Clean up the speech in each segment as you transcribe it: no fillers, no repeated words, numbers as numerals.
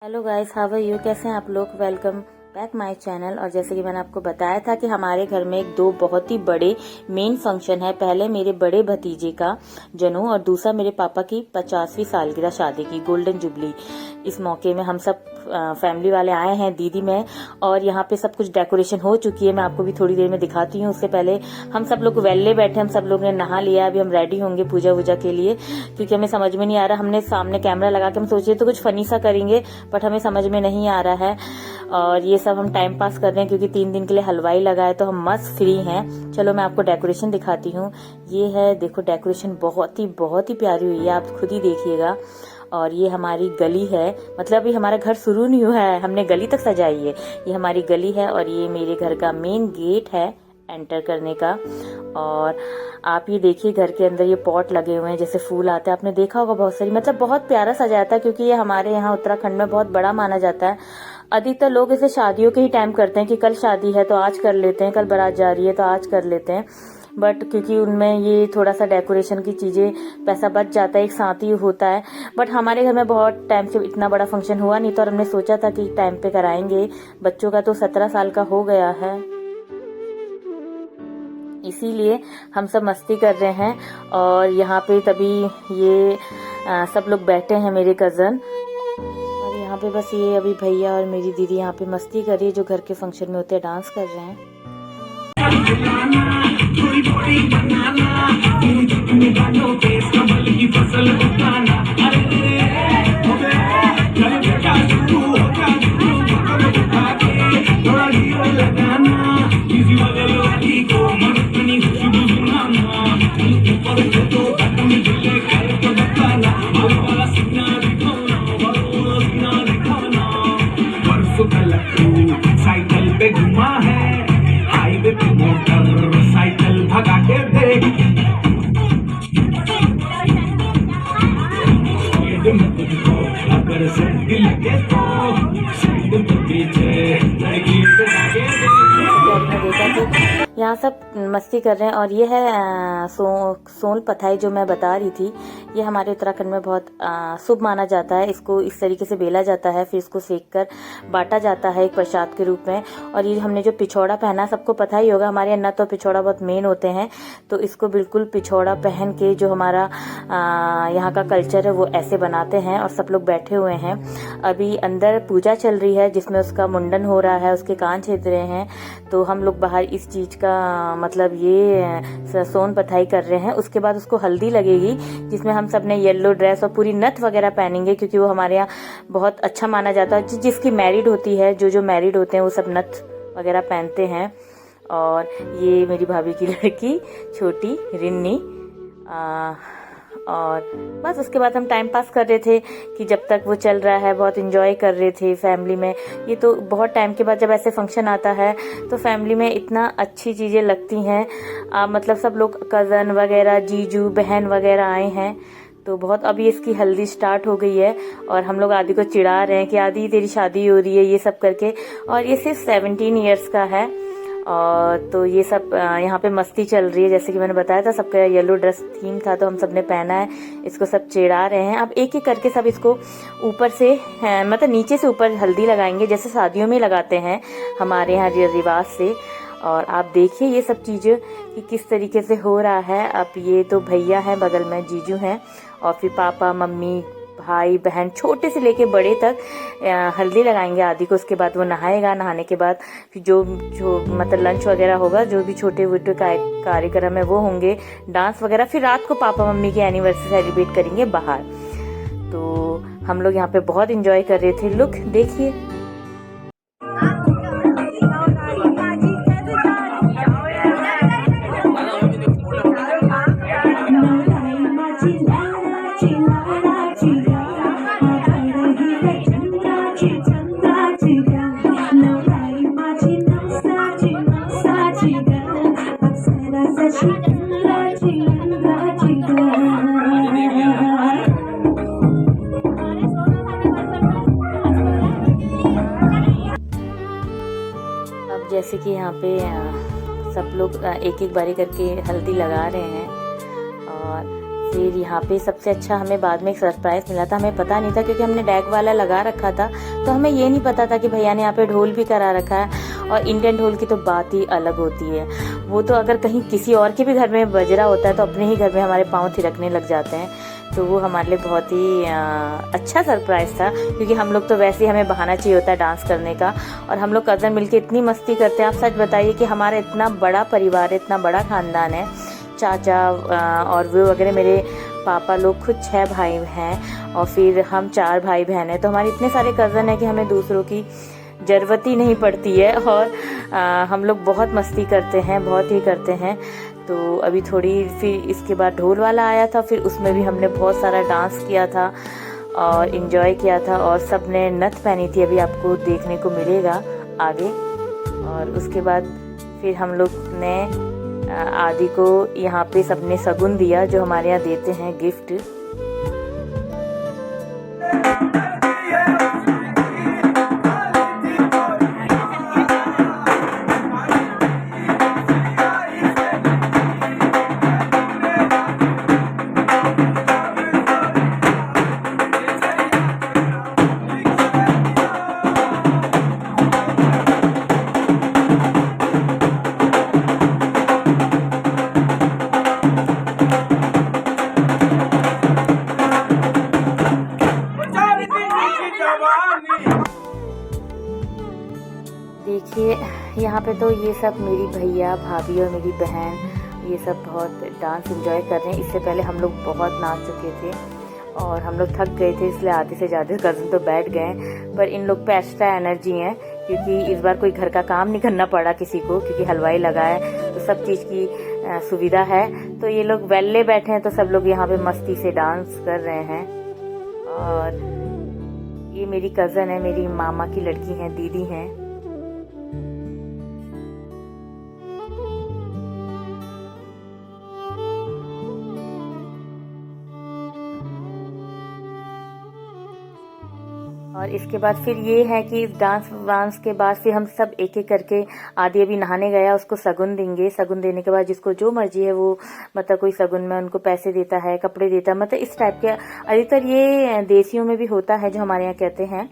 Hello guys, how are you? कैसे हैं आप लोग? Welcome back my channel. और जैसे कि मैंने आपको बताया था कि हमारे घर में दो बहुत ही बड़े मेन फंक्शन है। पहले मेरे बड़े भतीजे का जनेऊ और दूसरा मेरे पापा की 50वीं सालगिरह शादी की गोल्डन जुबली। इस मौके में हम सब फैमिली वाले आए हैं, दीदी मैं, और यहाँ पे सब कुछ डेकोरेशन हो चुकी है। मैं आपको भी थोड़ी देर में दिखाती हूँ। उससे पहले हम सब लोग वेल्ले बैठे, हम सब लोग ने नहा लिया। अभी हम रेडी होंगे पूजा वूजा के लिए, क्योंकि हमें समझ में नहीं आ रहा। हमने सामने कैमरा लगा के हम सोचे तो कुछ फनी सा करेंगे, बट हमें समझ में नहीं आ रहा है। और ये सब हम टाइम पास कर रहे हैं, क्योंकि 3 दिन के लिए हलवाई लगा है, तो हम मस्त फ्री हैं। चलो मैं आपको डेकोरेशन दिखाती हूँ। ये है, देखो डेकोरेशन बहुत ही प्यारी हुई है, आप खुद ही देखिएगा। और ये हमारी गली है, मतलब अभी हमारा घर शुरू नहीं हुआ है, हमने गली तक सजाई है। ये हमारी गली है और ये मेरे घर का मेन गेट है एंटर करने का। और आप ये देखिए, घर के अंदर ये पॉट लगे हुए हैं, जैसे फूल आते हैं, आपने देखा होगा बहुत सारी, मतलब बहुत प्यारा सजाया था। क्योंकि ये हमारे यहाँ उत्तराखंड में बहुत बड़ा माना जाता है। अधिकतर लोग इसे शादियों के ही टाइम करते हैं कि कल शादी है तो आज कर लेते हैं, कल बारात जा रही है तो आज कर लेते हैं। बट क्योंकि उनमें ये थोड़ा सा डेकोरेशन की चीजें पैसा बच जाता है, एक साथ ही होता है। बट हमारे घर में बहुत टाइम से इतना बड़ा फंक्शन हुआ नहीं, तो हमने सोचा था कि टाइम पे कराएंगे। बच्चों का तो 17 साल का हो गया है, इसीलिए हम सब मस्ती कर रहे हैं। और यहाँ पे तभी ये सब लोग बैठे हैं, मेरे कजन। और यहाँ पे बस ये अभी भैया और मेरी दीदी यहाँ पे मस्ती कर रही है, जो घर के फंक्शन में होते हैं, डांस कर रहे हैं। साइकिल पे घुमा है, हाईवे पे मोटर साइकिल भगा के देख। अगर सैंड लगे तो सैंड के पीछे लड़की पे आगे देख। यहाँ सब मस्ती कर रहे हैं। और ये है सोन पथाई, जो मैं बता रही थी। ये हमारे उत्तराखंड में बहुत शुभ माना जाता है। इसको इस तरीके से बेला जाता है, फिर इसको सेक कर बांटा जाता है एक प्रसाद के रूप में। और ये हमने जो पिछौड़ा पहना, सबको पता ही होगा, हमारे अन्ना तो पिछौड़ा बहुत मेन होते हैं। तो इसको बिल्कुल पिछौड़ा पहन के, जो हमारा यहाँ का कल्चर है, वो ऐसे बनाते हैं। और सब लोग बैठे हुए हैं। अभी अंदर पूजा चल रही है, जिसमें उसका मुंडन हो रहा है, उसके कान छेद रहे हैं। तो हम लोग बाहर इस चीज का मतलब ये सोन पथाई कर रहे हैं। उसके बाद उसको हल्दी लगेगी, जिसमें हम सब ने येलो ड्रेस और पूरी नथ वगैरह पहनेंगे, क्योंकि वो हमारे यहाँ बहुत अच्छा माना जाता है। जिसकी मैरिड होती है, जो मैरिड होते हैं, वो सब नथ वगैरह पहनते हैं। और ये मेरी भाभी की लड़की छोटी रिन्नी। और बस उसके बाद हम टाइम पास कर रहे थे कि जब तक वो चल रहा है, बहुत एंजॉय कर रहे थे फैमिली में। ये तो बहुत टाइम के बाद जब ऐसे फंक्शन आता है, तो फैमिली में इतना अच्छी चीजें लगती हैं। मतलब सब लोग कजन वगैरह, जीजू बहन वगैरह आए हैं। तो बहुत, अभी इसकी हल्दी स्टार्ट हो गई है। और हम लोग आदि को चिढ़ा रहे हैं कि आदि तेरी शादी हो रही है, ये सब करके। और ये सिर्फ 17 ईयर्स का है। और तो ये सब यहाँ पे मस्ती चल रही है। जैसे कि मैंने बताया था, सबका येलो ड्रेस थीम था, तो हम सब ने पहना है। इसको सब चिढ़ा रहे हैं। अब एक एक करके सब इसको ऊपर से मतलब नीचे से ऊपर हल्दी लगाएंगे, जैसे शादियों में लगाते हैं हमारे यहाँ रिवाज से। और आप देखिए ये सब चीजें कि किस तरीके से हो रहा है। अब ये तो भैया हैं, बगल में जीजू हैं, और फिर पापा मम्मी भाई बहन, छोटे से लेके बड़े तक हल्दी लगाएंगे आदि को। उसके बाद वो नहाएगा। नहाने के बाद फिर जो मतलब लंच वगैरह होगा, जो भी छोटे मोटे कार्यक्रम है वो होंगे, डांस वगैरह। फिर रात को पापा मम्मी की एनिवर्सरी सेलिब्रेट करेंगे बाहर। तो हम लोग यहाँ पे बहुत एंजॉय कर रहे थे। लुक देखिए। अब जैसे कि यहाँ पे सब लोग एक एक बारी करके हल्दी लगा रहे हैं। और फिर यहाँ पे सबसे अच्छा हमें बाद में एक सरप्राइज मिला था। हमें पता नहीं था क्योंकि हमने डेक वाला लगा रखा था, तो हमें ये नहीं पता था कि भैया ने यहाँ पे ढोल भी करा रखा है। और इंडियन ढोल की तो बात ही अलग होती है। वो तो अगर कहीं किसी और के भी घर में बज रहा होता है तो अपने ही घर में हमारे पाँव थिरकने लग जाते हैं। तो वो हमारे लिए बहुत ही अच्छा सरप्राइज़ था, क्योंकि हम लोग तो वैसे ही हमें बहाना चाहिए होता है डांस करने का। और हम लोग कज़न मिलके इतनी मस्ती करते हैं। आप सच बताइए कि हमारा इतना बड़ा परिवार है, इतना बड़ा ख़ानदान है। चाचा और वो वगैरह, मेरे पापा लोग खुद 6 भाई हैं और फिर हम 4 भाई बहन हैं। तो हमारे इतने सारे कज़न हैं कि हमें दूसरों की ज़रूरत ही नहीं पड़ती है। और हम लोग बहुत मस्ती करते हैं, बहुत ही करते हैं। तो अभी थोड़ी फिर इसके बाद ढोल वाला आया था, फिर उसमें भी हमने बहुत सारा डांस किया था और इन्जॉय किया था। और सब ने नथ पहनी थी, अभी आपको देखने को मिलेगा आगे। और उसके बाद फिर हम लोग ने आदि को यहाँ पे सबने शगुन दिया, जो हमारे यहाँ देते हैं गिफ्ट। देखिए यहाँ पे तो ये सब मेरी भैया, भाभी और मेरी बहन, ये सब बहुत डांस एंजॉय कर रहे हैं। इससे पहले हम लोग बहुत नाच चुके थे और हम लोग थक गए थे, इसलिए आधे से ज़्यादा कज़न तो बैठ गए। पर इन लोग पे एक्स्ट्रा एनर्जी है, क्योंकि इस बार कोई घर का काम नहीं करना पड़ा किसी को, क्योंकि हलवाई लगा है तो सब चीज़ की सुविधा है। तो ये लोग वेल्ले बैठे हैं, तो सब लोग यहाँ पे मस्ती से डांस कर रहे हैं। और ये मेरी कज़न है, मेरी मामा की लड़की हैं, दीदी हैं। और इसके बाद फिर ये है कि इस डांस वांस के बाद फिर हम सब एक एक करके, आदि अभी नहाने गया, उसको शगुन देंगे। शगुन देने के बाद जिसको जो मर्जी है वो, मतलब कोई शगुन में उनको पैसे देता है, कपड़े देता है, मतलब इस टाइप के। अधिकतर ये देसियों में भी होता है, जो हमारे यहाँ कहते हैं,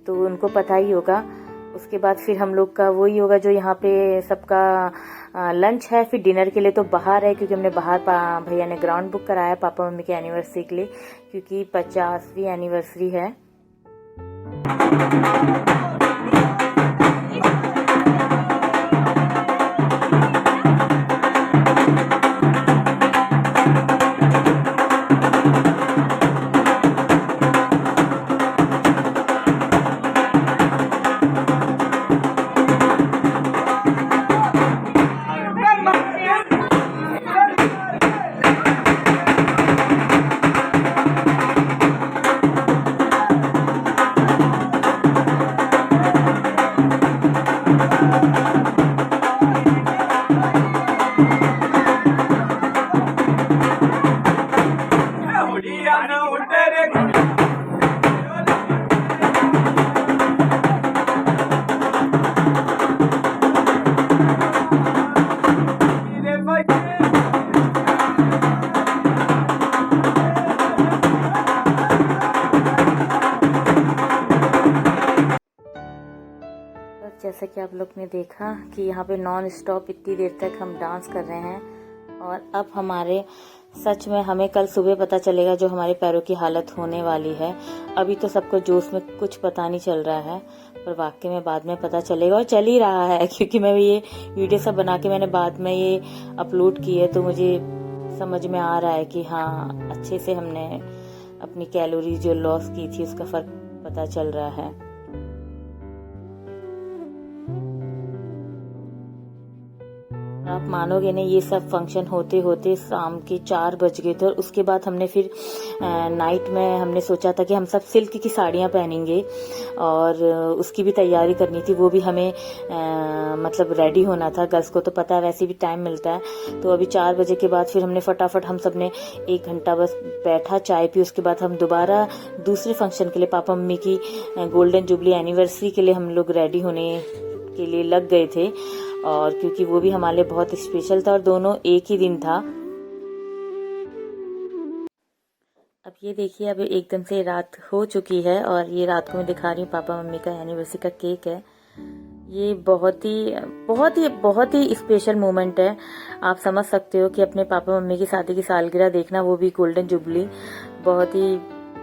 तो उनको पता ही होगा। उसके बाद फिर हम लोग का वही होगा जो यहाँ पे सबका लंच है। फिर डिनर के लिए तो बाहर है, क्योंकि हमने बाहर भैया ने ग्राउंड बुक कराया पापा मम्मी के एनिवर्सरी के लिए, क्योंकि 50वीं एनिवर्सरी है। जैसा कि आप लोग ने देखा कि यहाँ पे नॉन स्टॉप इतनी देर तक हम डांस कर रहे हैं। और अब हमारे सच में हमें कल सुबह पता चलेगा जो हमारे पैरों की हालत होने वाली है। अभी तो सबको जोश में कुछ पता नहीं चल रहा है, पर वाकई में बाद में पता चलेगा, और चल ही रहा है। क्योंकि मैं ये वीडियो सब बना के मैंने बाद में ये अपलोड की है, तो मुझे समझ में आ रहा है कि हाँ, अच्छे से हमने अपनी कैलोरी जो लॉस की थी उसका फर्क पता चल रहा है। आप मानोगे नहीं, ये सब फंक्शन होते होते शाम के 4 बज गए थे। और उसके बाद हमने फिर नाइट में हमने सोचा था कि हम सब सिल्क की साड़ियाँ पहनेंगे और उसकी भी तैयारी करनी थी। वो भी हमें मतलब रेडी होना था। गर्ल्स को तो पता है वैसे भी टाइम मिलता है। तो अभी 4 बजे के बाद फिर हमने फटाफट हम सब ने 1 घंटा बस बैठा, चाय पी। उसके बाद हम दोबारा दूसरे फंक्शन के लिए, पापा मम्मी की गोल्डन जुबली एनिवर्सरी के लिए हम लोग रेडी होने के लिए लग गए थे। और क्योंकि वो भी हमारे लिए बहुत स्पेशल था और दोनों एक ही दिन था। अब ये देखिए, अब एकदम से रात हो चुकी है और ये रात को मैं दिखा रही हूँ पापा मम्मी का एनिवर्सरी का केक है। ये बहुत ही स्पेशल मोमेंट है। आप समझ सकते हो कि अपने पापा मम्मी की शादी की सालगिरह देखना, वो भी गोल्डन जुबली, बहुत ही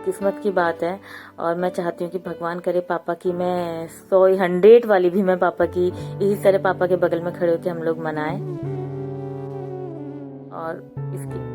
किस्मत की बात है। और मैं चाहती हूँ कि भगवान करे पापा की मैं 100 वाली भी मैं पापा की इसी तरह पापा के बगल में खड़े होकर हम लोग मनाएं। और इसकी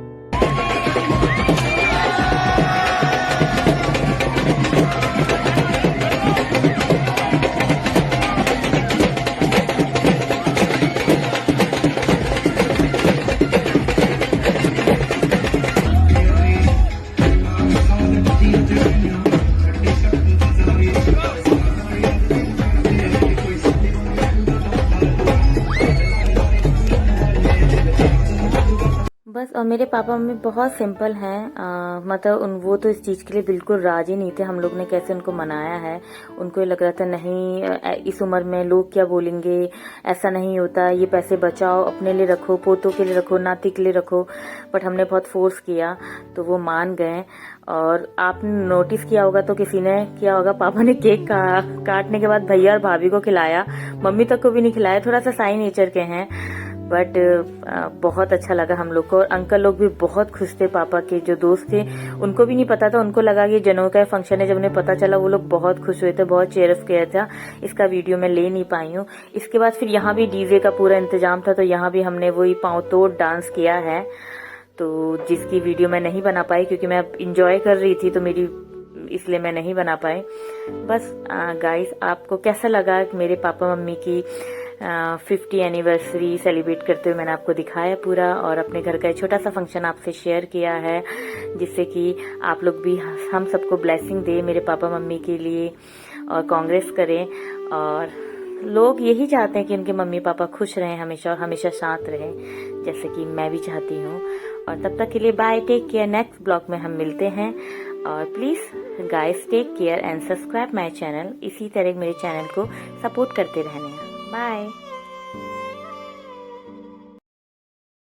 बस। और मेरे पापा मम्मी बहुत सिंपल हैं, मतलब वो तो इस चीज़ के लिए बिल्कुल राजी नहीं थे हम लोग ने कैसे उनको मनाया है। उनको ये लग रहा था नहीं, इस उम्र में लोग क्या बोलेंगे, ऐसा नहीं होता, ये पैसे बचाओ, अपने लिए रखो, पोतों के लिए रखो, नाती के लिए रखो। बट हमने बहुत फोर्स किया तो वो मान गए। और आपने नोटिस किया होगा तो किसी ने किया होगा, पापा ने केक काटने के बाद भैया और भाभी को खिलाया, मम्मी तक को भी नहीं खिलाया। थोड़ा सा साई नेचर के हैं, बट बहुत अच्छा लगा हम लोग को। और अंकल लोग भी बहुत खुश थे। पापा के जो दोस्त थे उनको भी नहीं पता था, उनको लगा कि जनेऊ का फंक्शन है। जब उन्हें पता चला वो लोग बहुत खुश हुए थे, बहुत चेयर्स किया था। इसका वीडियो मैं ले नहीं पाई हूँ। इसके बाद फिर यहाँ भी डीजे का पूरा इंतजाम था, तो यहाँ भी हमने वही पाँव तोड़ डांस किया है, तो जिसकी वीडियो मैं नहीं बना पाई क्योंकि मैं इंजॉय कर रही थी, तो इसलिए मैं नहीं बना पाई। बस गाइस, आपको कैसा लगा मेरे पापा मम्मी की 50 एनिवर्सरी सेलिब्रेट करते हुए मैंने आपको दिखाया पूरा, और अपने घर का एक छोटा सा फंक्शन आपसे शेयर किया है, जिससे कि आप लोग भी हम सबको ब्लेसिंग दे मेरे पापा मम्मी के लिए और कांग्रेस करें। और लोग यही चाहते हैं कि उनके मम्मी पापा खुश रहें हमेशा और हमेशा साथ रहें, जैसे कि मैं भी चाहती हूँ। और तब तक के लिए bye, take care. Next blog में हम मिलते हैं। और please guys, take care and subscribe my channel. इसी तरह मेरे चैनल को सपोर्ट करते रहने। बाय।